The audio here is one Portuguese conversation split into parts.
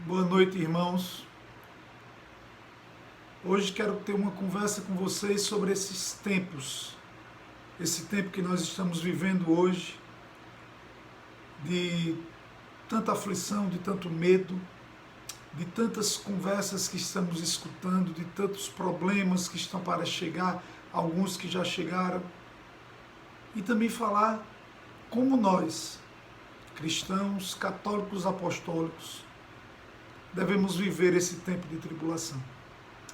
Boa noite, irmãos. Hoje quero ter uma conversa com vocês sobre esses tempos, esse tempo que nós estamos vivendo hoje, de tanta aflição, de tanto medo, de tantas conversas que estamos escutando, de tantos problemas que estão para chegar, alguns que já chegaram, e também falar como nós, cristãos, católicos, apostólicos, devemos viver esse tempo de tribulação.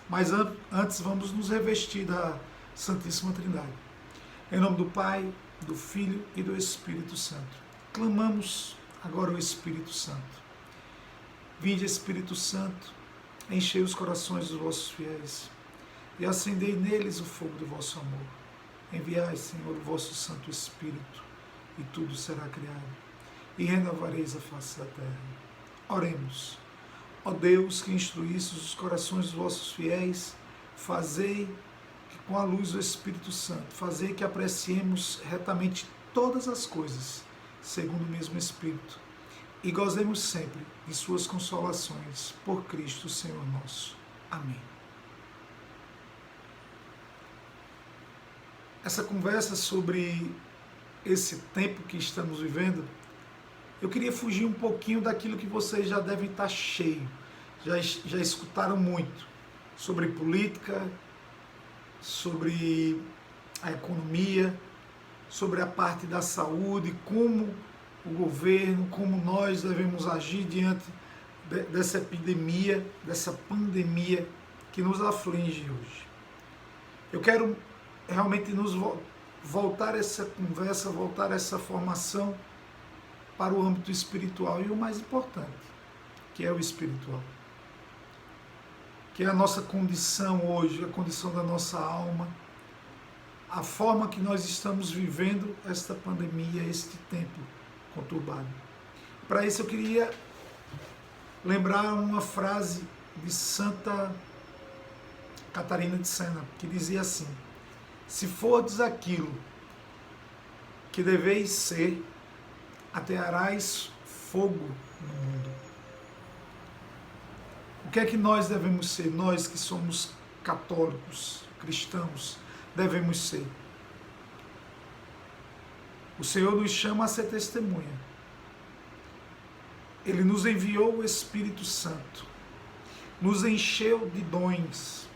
Mas antes vamos nos revestir da Santíssima Trindade. Em nome do Pai, do Filho e do Espírito Santo. Clamamos agora o Espírito Santo. Vinde, Espírito Santo, enchei os corações dos vossos fiéis e acendei neles o fogo do vosso amor. Enviai, Senhor, o vosso Santo Espírito e tudo será criado e renovareis a face da terra. Oremos. Ó Deus, que instruísse os corações dos vossos fiéis, fazei que com a luz do Espírito Santo, fazei que apreciemos retamente todas as coisas, segundo o mesmo Espírito, e gozemos sempre de suas consolações, por Cristo Senhor nosso. Amém. Essa conversa sobre esse tempo que estamos vivendo, eu queria fugir um pouquinho daquilo que vocês já devem estar cheios, já escutaram muito sobre política, sobre a economia, sobre a parte da saúde, como o governo, como nós devemos agir diante dessa epidemia, dessa pandemia que nos aflige hoje. Eu quero realmente nos voltar essa conversa, voltar essa formação para o âmbito espiritual e o mais importante, que é o espiritual. Que é a nossa condição hoje, a condição da nossa alma, a forma que nós estamos vivendo esta pandemia, este tempo conturbado. Para isso eu queria lembrar uma frase de Santa Catarina de Sena, que dizia assim: se fordes aquilo que deveis ser, atearás fogo no mundo. O que é que nós devemos ser? Nós que somos católicos, cristãos, devemos ser. O Senhor nos chama a ser testemunha. Ele nos enviou o Espírito Santo, nos encheu de dons,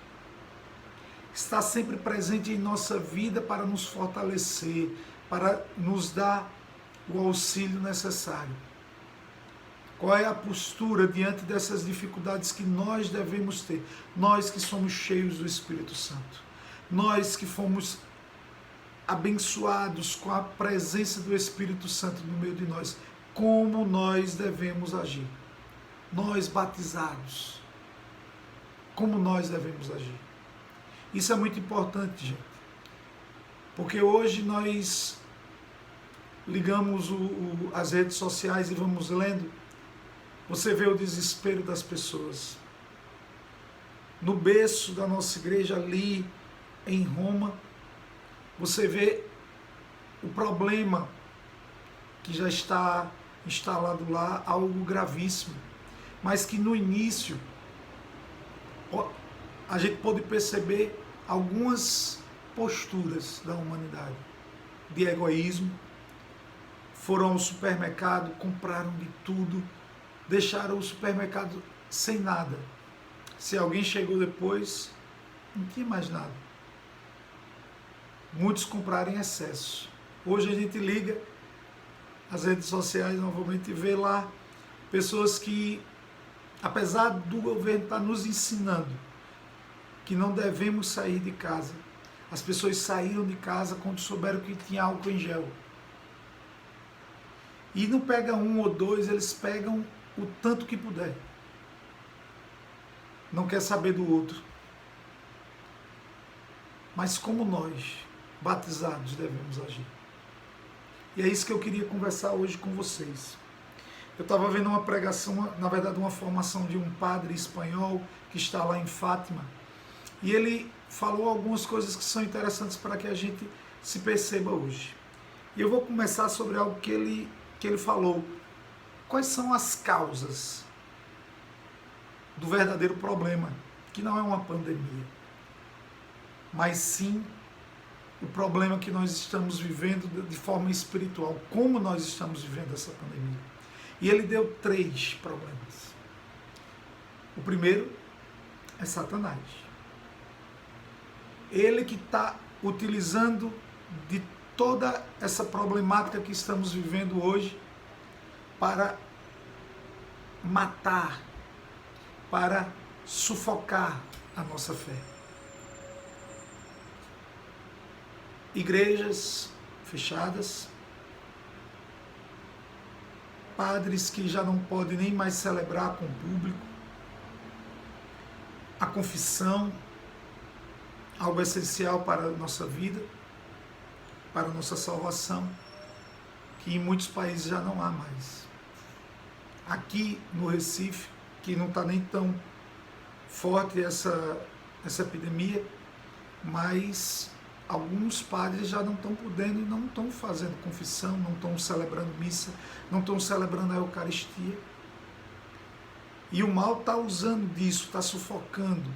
está sempre presente em nossa vida para nos fortalecer, para nos dar o auxílio necessário. Qual é a postura diante dessas dificuldades que nós devemos ter? Nós que somos cheios do Espírito Santo. Nós que fomos abençoados com a presença do Espírito Santo no meio de nós. Como nós devemos agir? Nós batizados. Como nós devemos agir? Isso é muito importante, gente. Porque hoje nós ligamos as redes sociais e vamos lendo, você vê o desespero das pessoas. No berço da nossa igreja, ali em Roma, você vê o problema que já está instalado lá, algo gravíssimo, mas que no início a gente pôde perceber algumas posturas da humanidade, de egoísmo. Foram ao supermercado, compraram de tudo, deixaram o supermercado sem nada. Se alguém chegou depois, não tinha mais nada. Muitos compraram em excesso. Hoje a gente liga as redes sociais novamente e vê lá pessoas que, apesar do governo estar nos ensinando que não devemos sair de casa, as pessoas saíram de casa quando souberam que tinha álcool em gel. E não pega um ou dois, eles pegam o tanto que puder. Não quer saber do outro. Mas como nós, batizados, devemos agir. E é isso que eu queria conversar hoje com vocês. Eu estava vendo uma pregação, na verdade uma formação de um padre espanhol que está lá em Fátima. E ele falou algumas coisas que são interessantes para que a gente se perceba hoje. E eu vou começar sobre algo que ele falou. Quais são as causas do verdadeiro problema, que não é uma pandemia, mas sim o problema que nós estamos vivendo de forma espiritual, como nós estamos vivendo essa pandemia. E ele deu 3 problemas. O primeiro é Satanás. Ele que está utilizando de toda essa problemática que estamos vivendo hoje para matar, para sufocar a nossa fé. Igrejas fechadas, padres que já não podem nem mais celebrar com o público, a confissão, algo essencial para a nossa vida, para a nossa salvação, que em muitos países já não há mais. Aqui no Recife, que não está nem tão forte essa epidemia, mas alguns padres já não estão podendo e não estão fazendo confissão, não estão celebrando missa, não estão celebrando a Eucaristia. E o mal está usando disso, está sufocando,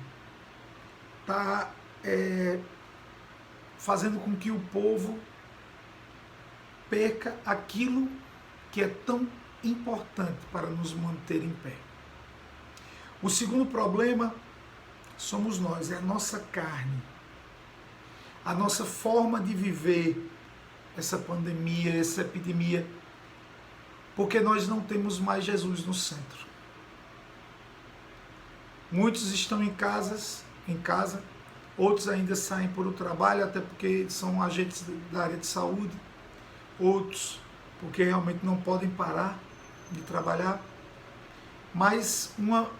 está fazendo com que o povo perca aquilo que é tão importante para nos manter em pé. O segundo problema somos nós, é a nossa carne. A nossa forma de viver essa pandemia, essa epidemia, porque nós não temos mais Jesus no centro. Muitos estão em casa, outros ainda saem para o trabalho, até porque são agentes da área de saúde, outros porque realmente não podem parar de trabalhar, mas uma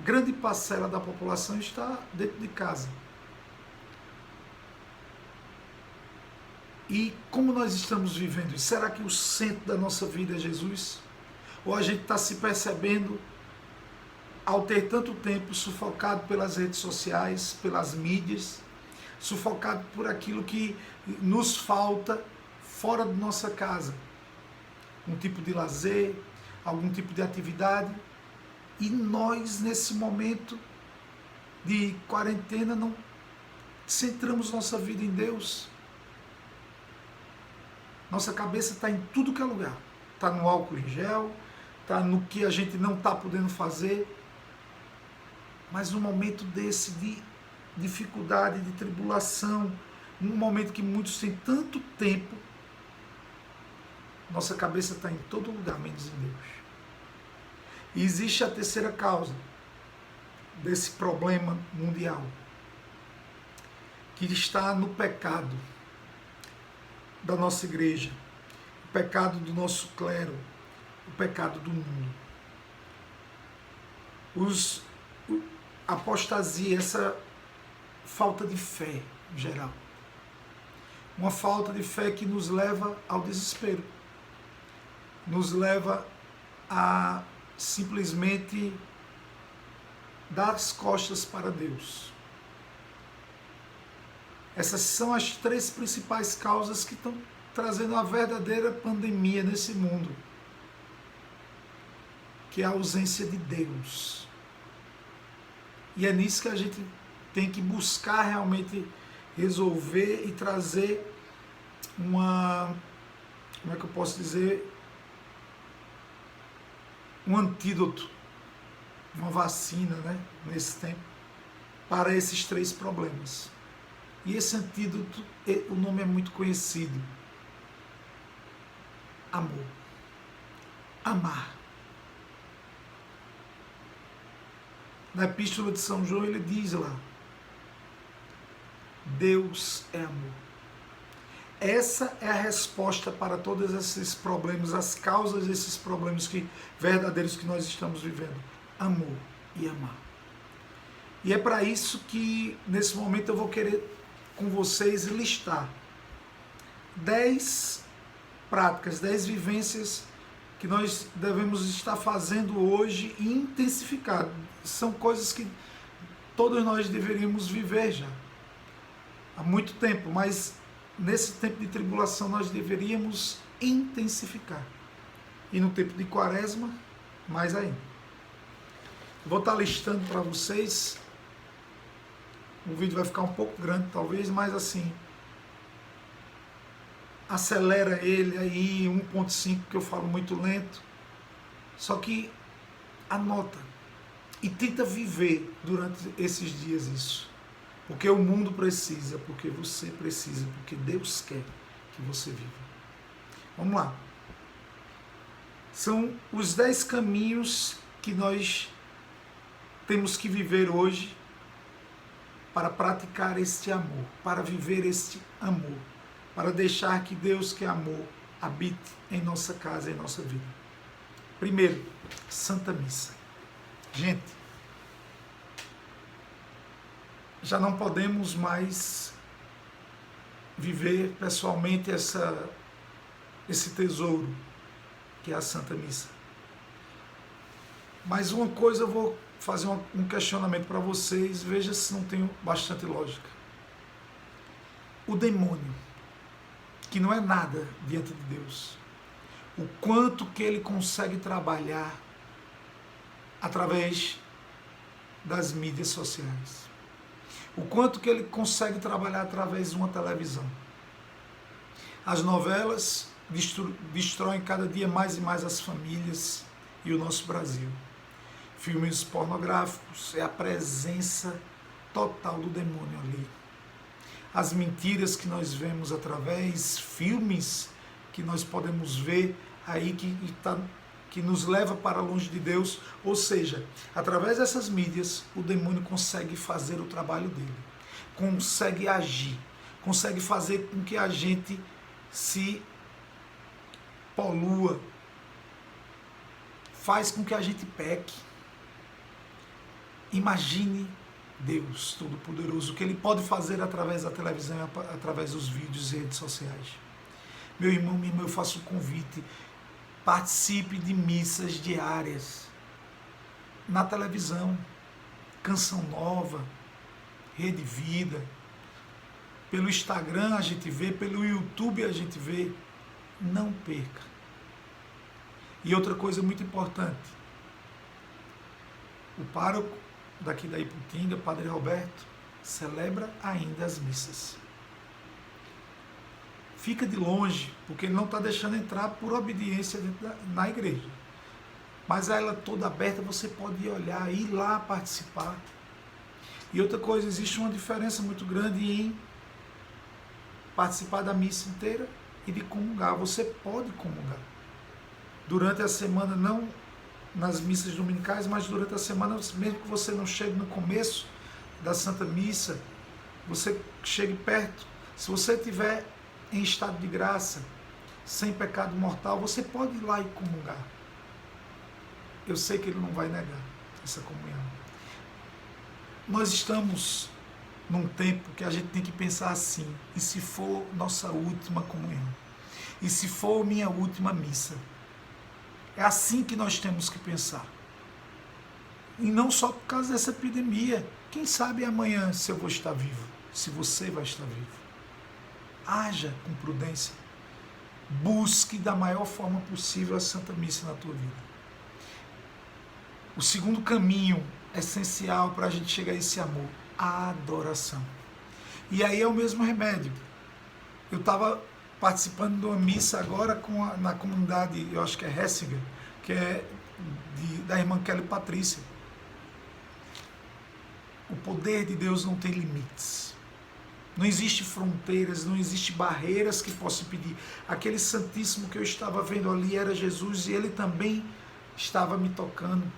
grande parcela da população está dentro de casa. E como nós estamos vivendo isso? Será que o centro da nossa vida é Jesus? Ou a gente está se percebendo, ao ter tanto tempo, sufocado pelas redes sociais, pelas mídias, sufocado por aquilo que nos falta fora de nossa casa? Um tipo de lazer, algum tipo de atividade. E nós, nesse momento de quarentena, não centramos nossa vida em Deus. Nossa cabeça está em tudo que é lugar. Está no álcool em gel, está no que a gente não está podendo fazer. Mas num momento desse de dificuldade, de tribulação, num momento que muitos têm tanto tempo, nossa cabeça está em todo lugar, menos em Deus. E existe a terceira causa desse problema mundial, que está no pecado da nossa igreja, o pecado do nosso clero, o pecado do mundo. A apostasia, essa falta de fé em geral. Uma falta de fé que nos leva ao desespero, nos leva a simplesmente dar as costas para Deus. Essas são as 3 principais causas que estão trazendo a verdadeira pandemia nesse mundo, que é a ausência de Deus. E é nisso que a gente tem que buscar realmente resolver e trazer como é que eu posso dizer, um antídoto, uma vacina, né, nesse tempo, para esses 3 problemas. E esse antídoto, o nome é muito conhecido: amor. Amar. Na Epístola de São João ele diz lá: Deus é amor. Essa é a resposta para todos esses problemas, as causas desses problemas verdadeiros que nós estamos vivendo. Amor e amar. E é para isso que nesse momento eu vou querer com vocês listar 10 práticas, 10 vivências que nós devemos estar fazendo hoje e intensificar. São coisas que todos nós deveríamos viver já há muito tempo, mas nesse tempo de tribulação nós deveríamos intensificar. E no tempo de quaresma, mais ainda. Vou estar listando para vocês. O vídeo vai ficar um pouco grande talvez, mas assim, acelera ele aí 1.5, que eu falo muito lento. Só que anota e tenta viver durante esses dias isso. Porque o mundo precisa, porque você precisa, porque Deus quer que você viva. Vamos lá. São os 10 caminhos que nós temos que viver hoje para praticar este amor, para viver este amor, para deixar que Deus, que é amor, habite em nossa casa, em nossa vida. Primeiro, Santa Missa. Gente, já não podemos mais viver pessoalmente esse tesouro que é a Santa Missa. Mas uma coisa eu vou fazer um questionamento para vocês, veja se não tem bastante lógica. O demônio, que não é nada diante de Deus, o quanto que ele consegue trabalhar através das mídias sociais, o quanto que ele consegue trabalhar através de uma televisão. As novelas destroem cada dia mais e mais as famílias e o nosso Brasil. Filmes pornográficos é a presença total do demônio ali. As mentiras que nós vemos através, filmes que nós podemos ver aí que nos leva para longe de Deus, ou seja, através dessas mídias, o demônio consegue fazer o trabalho dele, consegue agir, consegue fazer com que a gente se polua, faz com que a gente peque. Imagine Deus Todo-Poderoso, o que Ele pode fazer através da televisão, através dos vídeos e redes sociais. Meu irmão, minha irmã, eu faço um convite, participe de missas diárias, na televisão, Canção Nova, Rede Vida, pelo Instagram a gente vê, pelo YouTube a gente vê, não perca. E outra coisa muito importante, o pároco daqui da Iputinga, Padre Roberto, celebra ainda as missas. Fica de longe, porque ele não está deixando entrar por obediência na igreja. Mas ela toda aberta, você pode ir olhar, ir lá participar. E outra coisa, existe uma diferença muito grande em participar da missa inteira e de comungar. Você pode comungar. Durante a semana, não nas missas dominicais, mas durante a semana, mesmo que você não chegue no começo da Santa Missa, você chegue perto. Se você estiver em estado de graça, sem pecado mortal, você pode ir lá e comungar. Eu sei que Ele não vai negar essa comunhão. Nós estamos num tempo que a gente tem que pensar assim, e se for nossa última comunhão? E se for minha última missa? É assim que nós temos que pensar. E não só por causa dessa epidemia. Quem sabe amanhã se eu vou estar vivo, se você vai estar vivo. Haja com prudência. Busque da maior forma possível a Santa Missa na tua vida. O segundo caminho essencial para a gente chegar a esse amor, a adoração. E aí é o mesmo remédio. Eu estava participando de uma missa agora na comunidade, eu acho que é Hessinger, que é da irmã Kelly Patrícia. O poder de Deus não tem limites. Não existe fronteiras, não existe barreiras que possam impedir. Aquele Santíssimo que eu estava vendo ali era Jesus e Ele também estava me tocando.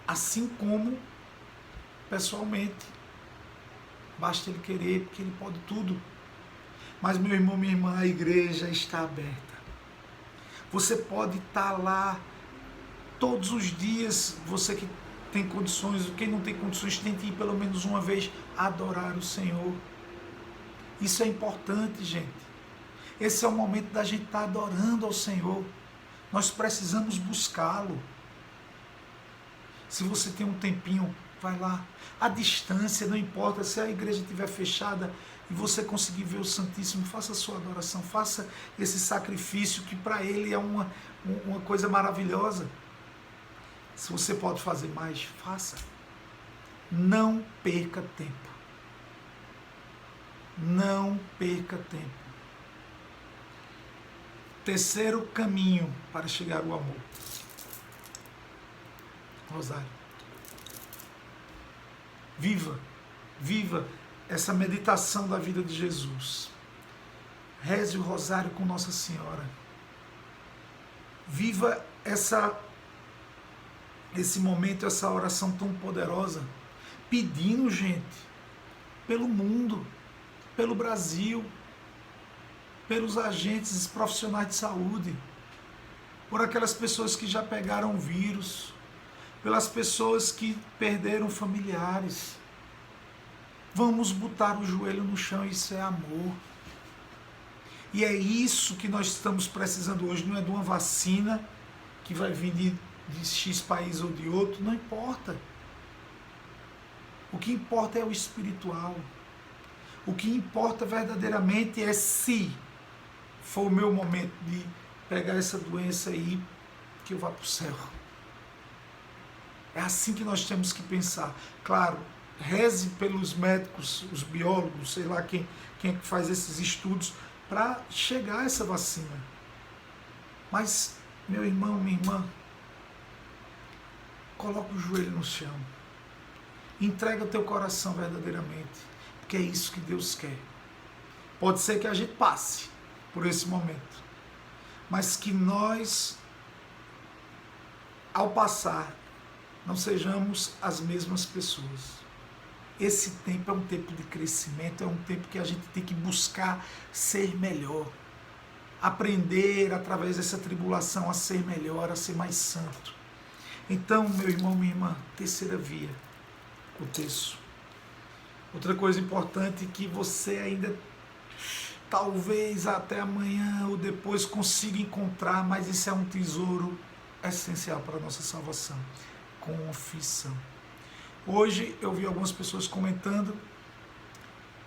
Assim como pessoalmente. Basta Ele querer, porque Ele pode tudo. Mas, meu irmão, minha irmã, a igreja está aberta. Você pode estar lá todos os dias, você que tem condições, quem não tem condições, tente ir pelo menos uma vez adorar o Senhor. Isso é importante, gente. Esse é o momento da gente estar adorando ao Senhor. Nós precisamos buscá-lo. Se você tem um tempinho, vai lá. A distância, não importa, se a igreja estiver fechada e você conseguir ver o Santíssimo, faça a sua adoração, faça esse sacrifício que para Ele é uma coisa maravilhosa. Se você pode fazer mais, faça. Não perca tempo. Não perca tempo. Terceiro caminho para chegar ao amor. Rosário. Viva essa meditação da vida de Jesus. Reze o rosário com Nossa Senhora. Viva esse momento, essa oração tão poderosa, pedindo, gente, pelo mundo, pelo Brasil, pelos agentes profissionais de saúde, por aquelas pessoas que já pegaram o vírus, pelas pessoas que perderam familiares. Vamos botar o joelho no chão, isso é amor. E é isso que nós estamos precisando hoje, não é de uma vacina que vai vir de X país ou de outro, não importa. O que importa é o espiritual. O que importa verdadeiramente é se for o meu momento de pegar essa doença aí, que eu vá para o céu. É assim que nós temos que pensar. Claro, reze pelos médicos, os biólogos, sei lá quem é que faz esses estudos, para chegar a essa vacina. Mas, meu irmão, minha irmã, coloca o joelho no chão. Entrega o teu coração verdadeiramente, porque é isso que Deus quer. Pode ser que a gente passe por esse momento, mas que nós, ao passar, não sejamos as mesmas pessoas. Esse tempo é um tempo de crescimento, é um tempo que a gente tem que buscar ser melhor. Aprender, através dessa tribulação, a ser melhor, a ser mais santo. Então, meu irmão, minha irmã, terceira via, o terço. Outra coisa importante que você ainda, talvez até amanhã ou depois, consiga encontrar, mas isso é um tesouro essencial para a nossa salvação. Confissão. Hoje eu vi algumas pessoas comentando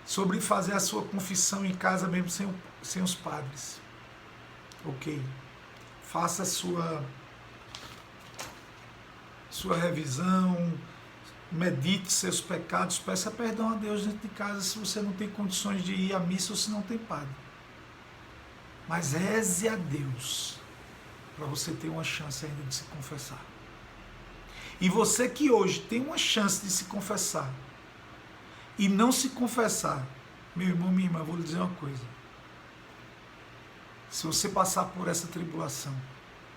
sobre fazer a sua confissão em casa mesmo sem os padres. Ok. Faça a sua revisão, medite seus pecados, peça perdão a Deus dentro de casa se você não tem condições de ir à missa ou se não tem padre. Mas reze a Deus para você ter uma chance ainda de se confessar. E você que hoje tem uma chance de se confessar e não se confessar, meu irmão, minha irmã, eu vou lhe dizer uma coisa. Se você passar por essa tribulação,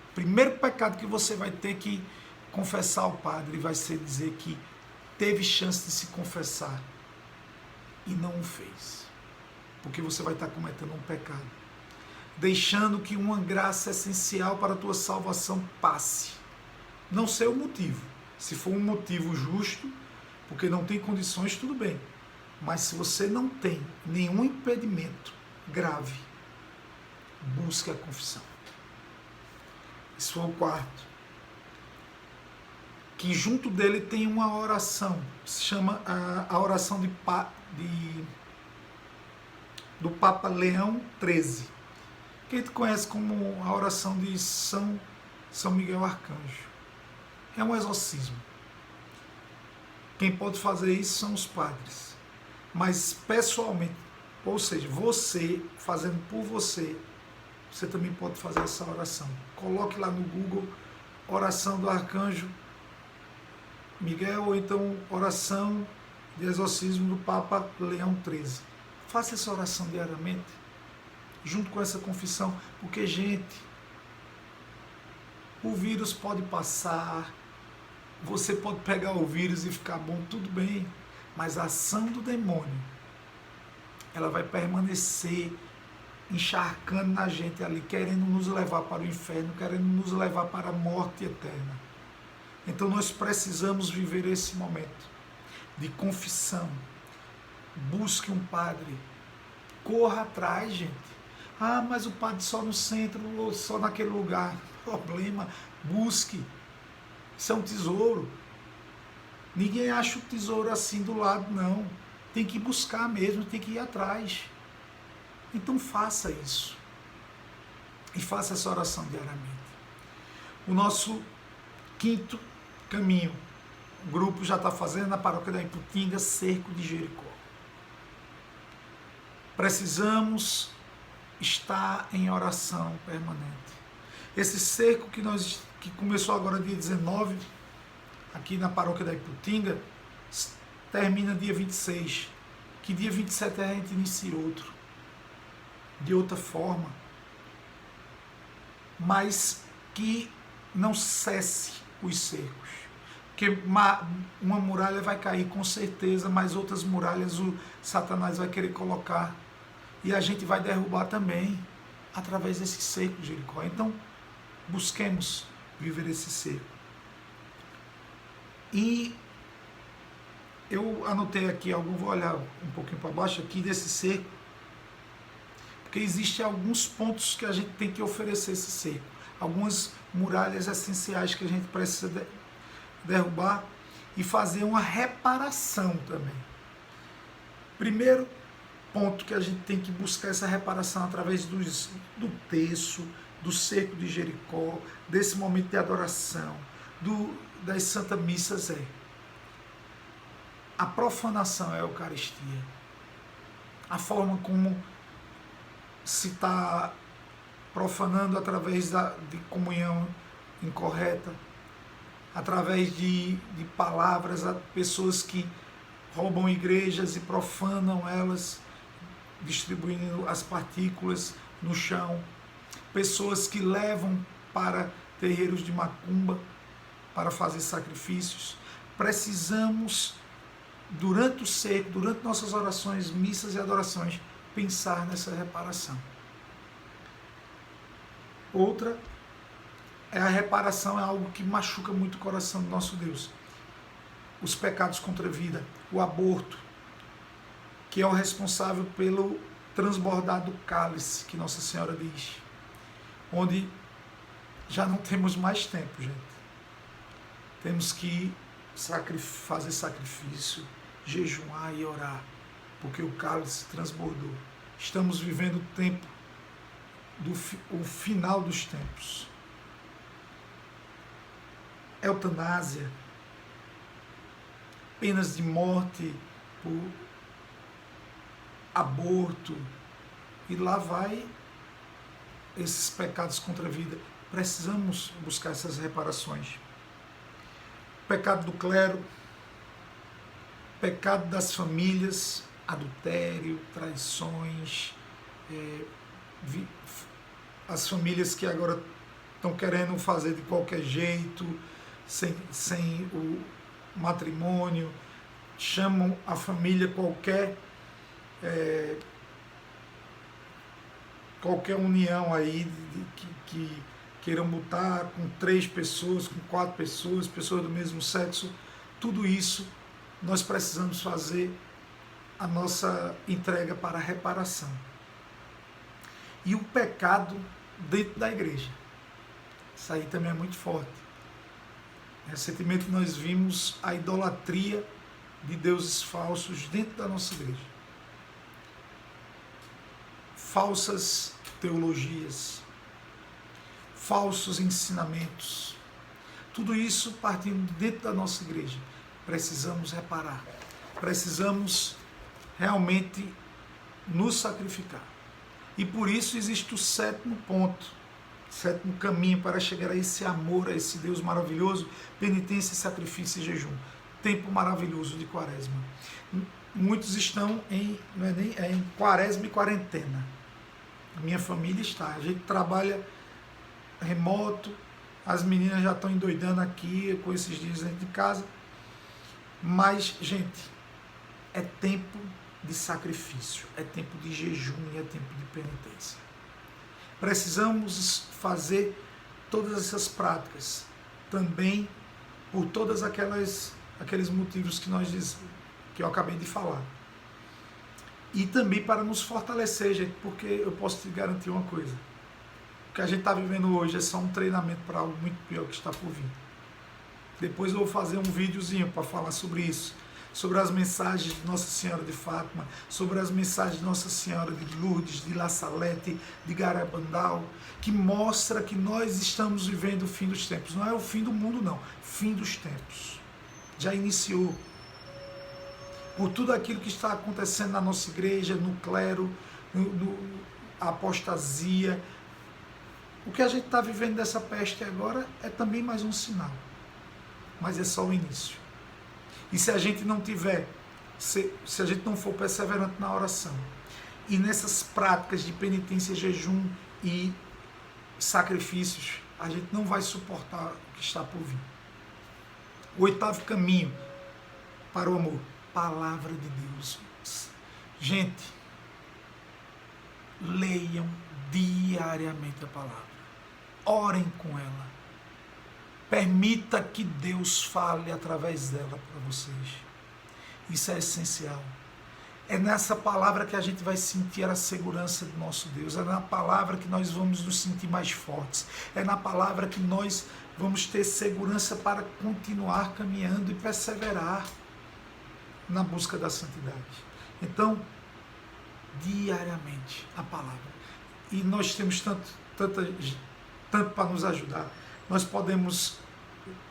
o primeiro pecado que você vai ter que confessar ao padre vai ser dizer que teve chance de se confessar e não o fez. Porque você vai estar cometendo um pecado, deixando que uma graça essencial para a tua salvação passe. Não sei o motivo. Se for um motivo justo, porque não tem condições, tudo bem. Mas se você não tem nenhum impedimento grave, busque a confissão. Isso foi o quarto. Que junto dele tem uma oração, se chama a oração do Papa Leão XIII, que a gente conhece como a oração de São Miguel Arcanjo. É um exorcismo. Quem pode fazer isso são os padres. Mas pessoalmente, ou seja, você fazendo por você, você também pode fazer essa oração. Coloque lá no Google, oração do Arcanjo Miguel, ou então oração de exorcismo do Papa Leão XIII. Faça essa oração diariamente, junto com essa confissão, porque, gente, o vírus pode passar, você pode pegar o vírus e ficar bom, tudo bem, mas a ação do demônio, ela vai permanecer encharcando na gente ali, querendo nos levar para o inferno, querendo nos levar para a morte eterna. Então nós precisamos viver esse momento de confissão. Busque um padre, corra atrás, gente. Ah, mas o padre só no centro, ou só naquele lugar. Problema, busque. Isso é um tesouro. Ninguém acha o tesouro assim do lado, não. Tem que buscar mesmo, tem que ir atrás. Então faça isso. E faça essa oração diariamente. O nosso quinto caminho. O grupo já está fazendo na paróquia da Iputinga, cerco de Jericó. Precisamos estar em oração permanente. Esse cerco que começou agora dia 19, aqui na paróquia da Iputinga, termina dia 26. Que dia 27 a gente inicia outro. De outra forma. Mas que não cesse os cercos. Porque uma muralha vai cair com certeza, mas outras muralhas o Satanás vai querer colocar. E a gente vai derrubar também através desse cerco de Jericó. Então, busquemos viver esse cerco. E eu anotei aqui, vou olhar um pouquinho para baixo aqui desse cerco, porque existem alguns pontos que a gente tem que oferecer esse cerco. Algumas muralhas essenciais que a gente precisa derrubar e fazer uma reparação também. Primeiro ponto que a gente tem que buscar essa reparação através do terço, do cerco de Jericó, desse momento de adoração, das Santas Missas a profanação é a Eucaristia. A forma como se está profanando através de comunhão incorreta, através de palavras, pessoas que roubam igrejas e profanam elas, distribuindo as partículas no chão, pessoas que levam para terreiros de macumba para fazer sacrifícios. Precisamos, durante o cerco, durante nossas orações, missas e adorações, pensar nessa reparação. Outra é a reparação, é algo que machuca muito o coração do nosso Deus. Os pecados contra a vida, o aborto, que é o responsável pelo transbordar do cálice, que Nossa Senhora diz, onde já não temos mais tempo, gente. Temos que fazer sacrifício, jejuar e orar, porque o cálice transbordou. Estamos vivendo o tempo, o final dos tempos. Eutanásia, penas de morte por aborto, e lá vai esses pecados contra a vida. Precisamos buscar essas reparações. Pecado do clero, pecado das famílias, adultério, traições, as famílias que agora estão querendo fazer de qualquer jeito, sem o matrimônio, chamam a família qualquer união aí que queiram botar com 3 pessoas, com 4 pessoas, pessoas do mesmo sexo. Tudo isso nós precisamos fazer a nossa entrega para a reparação. E o pecado dentro da igreja. Isso aí também é muito forte. Recentemente nós vimos a idolatria de deuses falsos dentro da nossa igreja. Falsas teologias, falsos ensinamentos, tudo isso partindo dentro da nossa igreja. Precisamos reparar, precisamos realmente nos sacrificar. E por isso existe o 7º ponto, 7º caminho para chegar a esse amor, a esse Deus maravilhoso: penitência, sacrifício e jejum. Tempo maravilhoso de quaresma. Muitos estão em quaresma e quarentena. A minha família está. A gente trabalha remoto, as meninas já estão endoidando aqui com esses dias dentro de casa. Mas, gente, é tempo de sacrifício, é tempo de jejum e é tempo de penitência. Precisamos fazer todas essas práticas também por todas aqueles motivos que eu acabei de falar. E também para nos fortalecer, gente, porque eu posso te garantir uma coisa: o que a gente está vivendo hoje é só um treinamento para algo muito pior que está por vir. Depois eu vou fazer um videozinho para falar sobre isso, sobre as mensagens de Nossa Senhora de Fátima, sobre as mensagens de Nossa Senhora de Lourdes, de La Salette, de Garabandal, que mostra que nós estamos vivendo o fim dos tempos. Não é o fim do mundo, não. Fim dos tempos. Já iniciou. Por tudo aquilo que está acontecendo na nossa igreja, no clero, a apostasia. O que a gente está vivendo dessa peste agora é também mais um sinal. Mas é só o início. E se a gente não tiver, se a gente não for perseverante na oração, e nessas práticas de penitência, jejum e sacrifícios, a gente não vai suportar o que está por vir. O 8º caminho para o amor, palavra de Deus. Gente, leiam diariamente a palavra. Orem com ela. Permita que Deus fale através dela para vocês. Isso é essencial. É nessa palavra que a gente vai sentir a segurança do nosso Deus. É na palavra que nós vamos nos sentir mais fortes. É na palavra que nós vamos ter segurança para continuar caminhando e perseverar na busca da santidade. Então, diariamente, a palavra. E nós temos tanto para nos ajudar. Nós podemos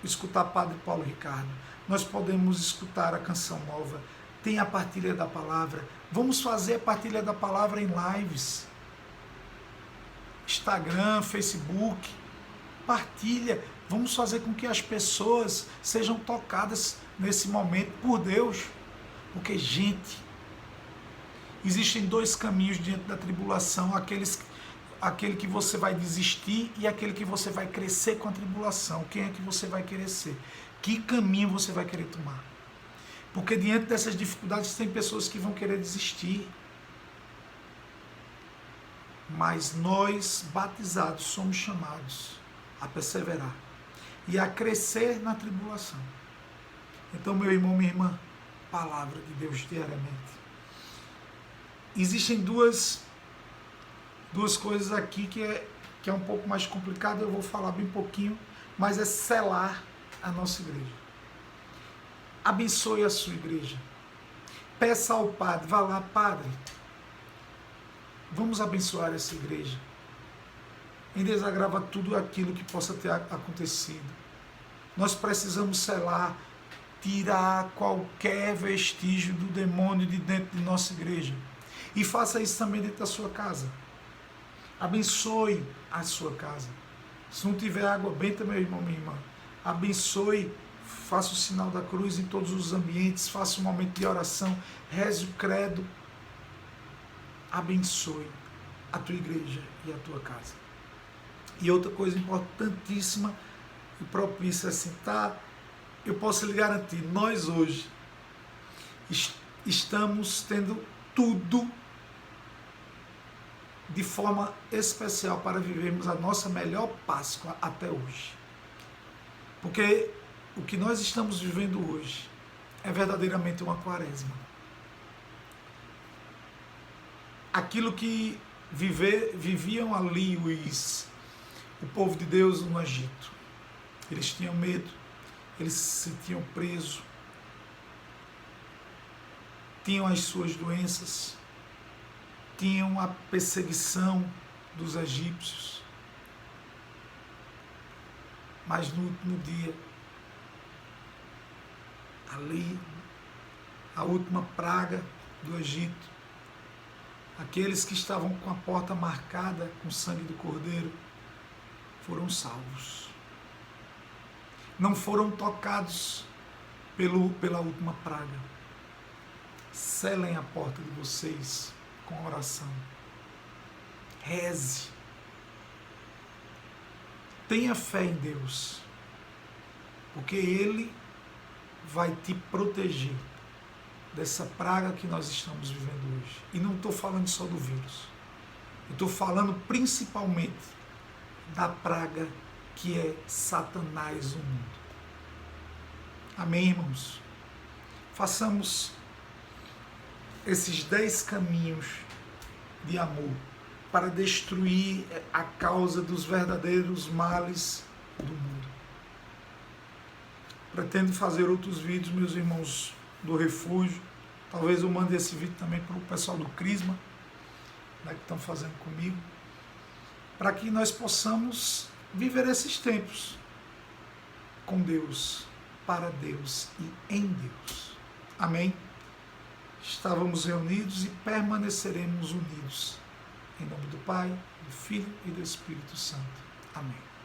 escutar Padre Paulo Ricardo, nós podemos escutar a Canção Nova, tem a partilha da palavra. Vamos fazer a partilha da palavra em lives. Instagram, Facebook, partilha. Vamos fazer com que as pessoas sejam tocadas nesse momento por Deus. Porque, gente, existem 2 caminhos diante da tribulação, aquele que você vai desistir e aquele que você vai crescer com a tribulação. Quem é que você vai querer ser? Que caminho você vai querer tomar? Porque diante dessas dificuldades tem pessoas que vão querer desistir. Mas nós, batizados, somos chamados a perseverar e a crescer na tribulação. Então, meu irmão, minha irmã, palavra de Deus diariamente. Existem duas coisas aqui que é um pouco mais complicado, eu vou falar bem pouquinho, mas é selar a nossa igreja. Abençoe a sua igreja. Peça ao padre, vá lá, padre, vamos abençoar essa igreja. Em desagrava tudo aquilo que possa ter acontecido. Nós precisamos selar, tirar qualquer vestígio do demônio de dentro de nossa igreja. E faça isso também dentro da sua casa. Abençoe a sua casa. Se não tiver água benta, meu irmão, minha irmã, abençoe, faça o sinal da cruz em todos os ambientes, faça um momento de oração, reze o credo. Abençoe a tua igreja e a tua casa. E outra coisa importantíssima e propícia assim, tá? Eu posso lhe garantir, nós hoje estamos tendo tudo de forma especial para vivermos a nossa melhor Páscoa até hoje. Porque o que nós estamos vivendo hoje é verdadeiramente uma quaresma. Aquilo que viviam ali o povo de Deus no Egito, eles tinham medo, eles se sentiam presos, tinham as suas doenças, tinham a perseguição dos egípcios. Mas no último dia, ali, a última praga do Egito, aqueles que estavam com a porta marcada com o sangue do Cordeiro, foram salvos. Não foram tocados pela última praga. Selem a porta de vocês com oração. Reze. Tenha fé em Deus, porque Ele vai te proteger dessa praga que nós estamos vivendo hoje. E não estou falando só do vírus. Eu estou falando principalmente da praga que é Satanás no mundo. Amém, irmãos? Façamos esses 10 caminhos de amor para destruir a causa dos verdadeiros males do mundo. Pretendo fazer outros vídeos, meus irmãos, do Refúgio. Talvez eu mande esse vídeo também para o pessoal do Crisma, né, que estão fazendo comigo, para que nós possamos viver esses tempos com Deus, para Deus e em Deus. Amém? Estávamos reunidos e permaneceremos unidos. Em nome do Pai, do Filho e do Espírito Santo. Amém.